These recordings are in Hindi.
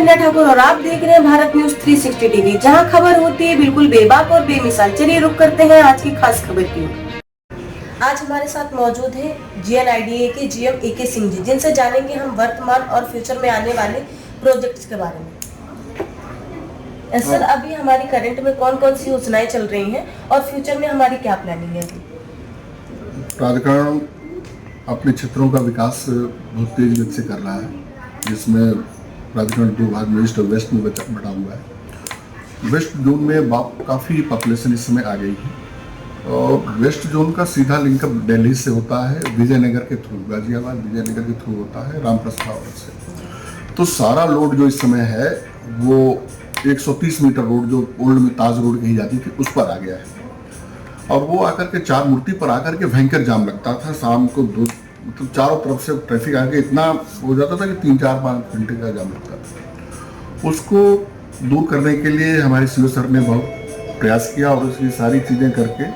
मीना ठाकुर और आप देख रहे हैं भारत न्यूज 360 टीवी, जहां खबर होती है बिल्कुल बेबाक और बेमिसाल। चलिए रुक करते हैं आज की खास खबर की ओर। आज हमारे साथ मौजूद है GNIDA के GM AK सिंह जी, जिनसे जानेंगे हम वर्तमान और फ्यूचर में आने वाले प्रोजेक्ट्स के बारे में। सर, अभी हमारी करंट में कौन कौन सी योजनाएं चल रही हैं और फ्यूचर में हमारी क्या प्लानिंग है? प्राधिकरण अपने क्षेत्रों का विकास बहुत तेज गति से कर रहा है, जिसमें प्राधिकरण दो भाग में ईस्ट और वेस्ट में बटा हुआ है। वेस्ट जोन में काफ़ी पॉपुलेशन इस समय आ गई है और वेस्ट जोन का सीधा लिंकअप दिल्ली से होता है, विजयनगर के थ्रू, गाजियाबाद विजयनगर के थ्रू होता है रामप्रसाद से। तो सारा लोड जो इस समय है वो 130 मीटर रोड जो ओल्ड में ताज रोड कही जाती थी उस पर आ गया है और वो आकर के चार मूर्ति पर आकर के भयंकर जाम लगता था। शाम को मतलब चारों तरफ से ट्रैफिक आके इतना हो जाता था कि 3-4-5 घंटे का जाम लगता था। उसको दूर करने के लिए हमारे सीओ सर ने बहुत प्रयास किया और उसकी सारी चीज़ें करके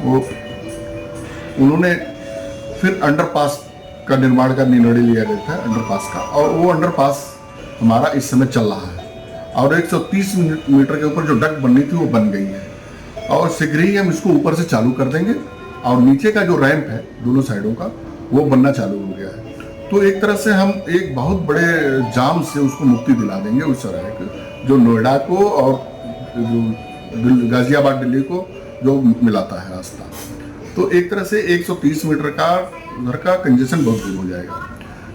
वो उन्होंने फिर अंडरपास का निर्माण का निर्णय लिया गया था, अंडरपास का, और वो अंडरपास हमारा इस समय चल रहा है और 130 मीटर के ऊपर जो डक बननी थी वो बन गई है और शीघ्र ही हम इसको ऊपर से चालू कर देंगे और नीचे का जो रैंप है दोनों साइडों का वो बनना चालू हो गया है। तो एक तरह से हम एक बहुत बड़े जाम से उसको मुक्ति दिला देंगे उस सड़क जो नोएडा को और जो गाजियाबाद दिल्ली को जो मिलाता है रास्ता। तो एक तरह से 130 मीटर का उधर का कंजेशन बहुत दूर हो जाएगा।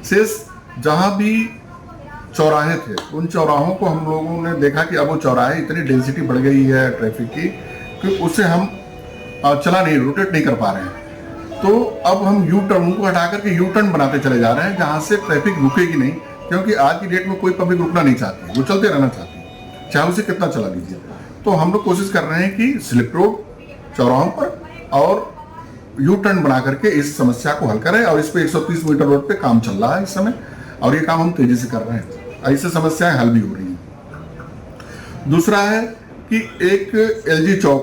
शेष जहाँ भी चौराहे थे उन चौराहों को हम लोगों ने देखा कि अब वो चौराहे इतनी डेंसिटी बढ़ गई है ट्रैफिक की कि उससे हम चला नहीं, रोटेट नहीं कर पा रहे हैं। तो अब हम यू टर्न को हटा करके यू टर्न बनाते चले जा रहे हैं जहाँ से ट्रैफिक रुकेगी नहीं, क्योंकि आज की डेट में कोई पब्लिक रुकना नहीं चाहती, वो चलते रहना चाहती है, चाहे उसे कितना चला लीजिए। तो हम लोग कोशिश कर रहे हैं कि स्लिप रोड चौराहों पर और यू टर्न बना करके इस समस्या को हल करें और इस पे 130 मीटर रोड पे काम चल रहा है इस समय और ये काम हम तेजी से कर रहे हैं। ऐसे समस्याएं हल भी हो रही हैं। दूसरा है कि एक LG चौक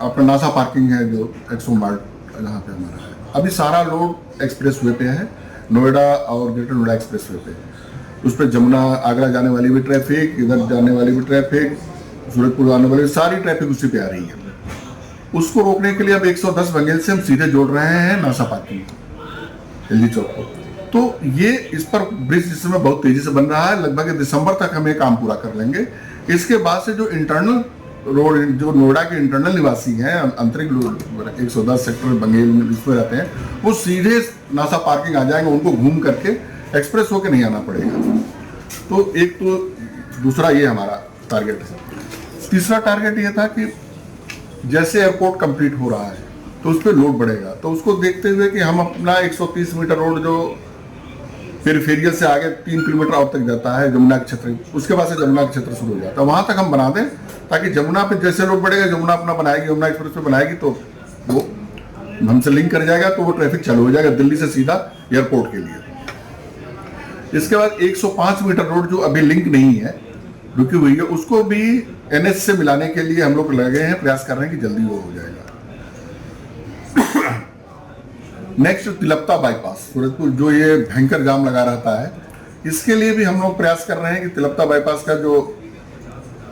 अपना नासा पार्किंग है जो एक्सो मार्ट जहाँ पे हमारा है, अभी सारा लोड एक्सप्रेस वे पे है, नोएडा और ग्रेटर नोएडा एक्सप्रेस वे पे। उस पर जमुना आगरा जाने वाली भी ट्रैफिक, इधर जाने वाली भी ट्रैफिक, सूरजपुर आने वाली सारी ट्रैफिक उसी पे आ रही है। उसको रोकने के लिए अब 110 बंगेल से हम सीधे जोड़ रहे हैं नासा पार्किंग LG चौक को। तो ये इस पर ब्रिज इस समय बहुत तेजी से बन रहा है, लगभग दिसंबर तक हम ये काम पूरा कर लेंगे। इसके बाद से जो इंटरनल रोड, जो नोएडा के इंटरनल निवासी हैं, आंतरिक लोग 110 सेक्टर बंगेल में इसमें रहते हैं, वो सीधे नासा पार्किंग आ जाएंगे, उनको घूम करके एक्सप्रेस होके नहीं आना पड़ेगा। तो एक तो दूसरा ये हमारा टारगेट है। तीसरा टारगेट ये था कि जैसे एयरपोर्ट कंप्लीट हो रहा है तो उस पर लोड बढ़ेगा, तो उसको देखते हुए कि हम अपना 130 मीटर रोड जो पेरिफेरियल से आगे 3 किलोमीटर और तक जाता है जमुना क्षेत्र, उसके बाद से जमुना क्षेत्र शुरू हो जाता है, वहां तक हम बना दें ताकि जमुना पे जैसे लोड बढ़ेगा, जमुना अपना बनाएगी, यमुना एक्सप्रेस पे बनाएगी तो वो हमसे लिंक कर जाएगा, तो वो ट्रैफिक चालू हो जाएगा दिल्ली से सीधा एयरपोर्ट के लिए। इसके बाद 105 मीटर रोड जो अभी लिंक नहीं है, रुकी हुई है, उसको भी NH से मिलाने के लिए हम लोग लगे हैं, प्रयास कर रहे हैं कि जल्दी वो हो जाएगा। नेक्स्ट तिलपता बाईपास सूरजपुर, जो ये भयंकर जाम लगा रहता है, इसके लिए भी हम लोग प्रयास कर रहे हैं कि तिलपता बाईपास का जो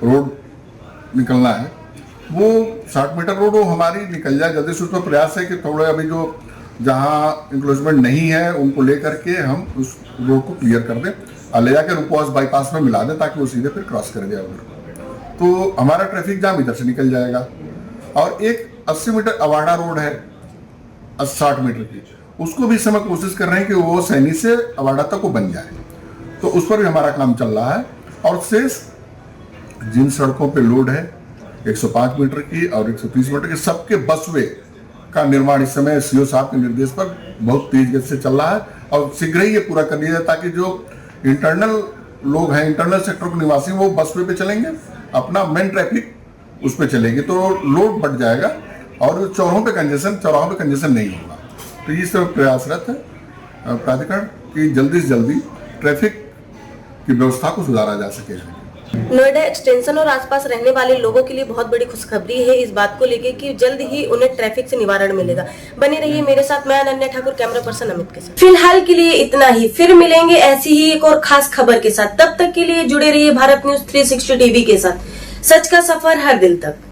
रोड निकलना है वो 60 मीटर रोड वो हमारी निकल जाए जल्दी से। उसमें प्रयास है कि थोड़े अभी जो जहाँ इंक्लोजमेंट नहीं है उनको लेकर के हम उस रोड को क्लियर कर दें और ले जाकर उपवास बाईपास में मिला दें ताकि वो सीधे फिर क्रॉस कर जाए उधर, तो हमारा ट्रैफिक जाम इधर से निकल जाएगा। और एक 80 मीटर अवाड़ा रोड है 60 मीटर की, उसको भी इस समय कोशिश कर रहे हैं कि वो सैनी से अवाड़ा तक वो बन जाए, तो उस पर भी हमारा काम चल रहा है। और शेष जिन सड़कों पे लोड है 105 मीटर की और 130 मीटर के, सबके बसवे का निर्माण इस समय सीओ साहब के निर्देश पर बहुत तेज गति से चल रहा है और शीघ्र ही ये पूरा कर लिया जाए ताकि जो इंटरनल लोग हैं, इंटरनल सेक्टर के निवासी, वो बसवे पे चलेंगे, अपना मेन ट्रैफिक उस पर चलेगी, तो लोड बढ़ जाएगा और चौराहों पे कंजेशन नहीं होगा। तो ये सब प्रयासरत है प्राधिकरण की जल्दी से जल्दी ट्रैफिक की व्यवस्था को सुधारा जा सके। नोएडा एक्सटेंशन और आसपास रहने वाले लोगों के लिए बहुत बड़ी खुशखबरी है इस बात को लेकर कि जल्द ही उन्हें ट्रैफिक से निवारण मिलेगा। बने रहिए मेरे साथ, मैं अनन्या ठाकुर, कैमरा पर्सन अमित के साथ। फिलहाल के लिए इतना ही, फिर मिलेंगे ऐसी ही एक और खास खबर के साथ। तब तक के लिए जुड़े रहिए भारत न्यूज 360 टीवी के साथ। सच का सफर हर दिल तक।